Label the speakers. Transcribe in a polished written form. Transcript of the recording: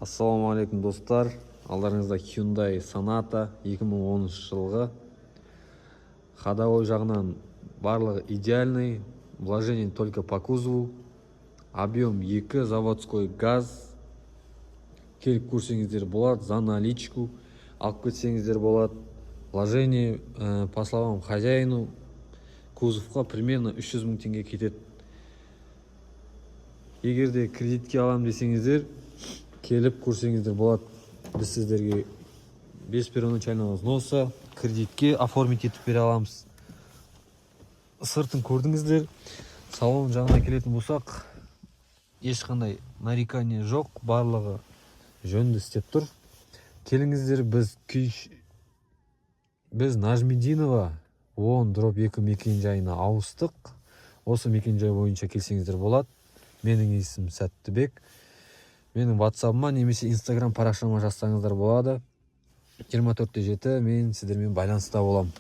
Speaker 1: Ассалаумағалейкум достар, алдарыңызда Hyundai Sonata 2010 жылғы. Ходовой жағынан барлығы идеальный, вложение только по кузову, объем 2, заводской газ. Келіп көрсеңіздер болады, за наличку алып кетсеңіздер болады. Вложение, по словам хозяину, кузовқа примерно 300 000 теңге кетеді. Егерде кредитке алам десеңіздер, келіп көрсеңіздер болады. Біз сіздерге без первоначального взноса кредитке оформить етіп бере аламыз. Сыртын көрдіңіздер. Салон жағына келетін болсақ, ешқандай нарекание жоқ, барлығы жөнді істеп тұр. Келіңіздер, біз Нажмединова 10/2 мекенжайына ауыстық. Осы мекенжай бойынша келсеңіздер болады. Менің есімім Сәттібек. Менің WhatsApp-ма немесе Instagram парақшама жазсаңыздар болады. 24/7 мен сіздермен байланыста боламын.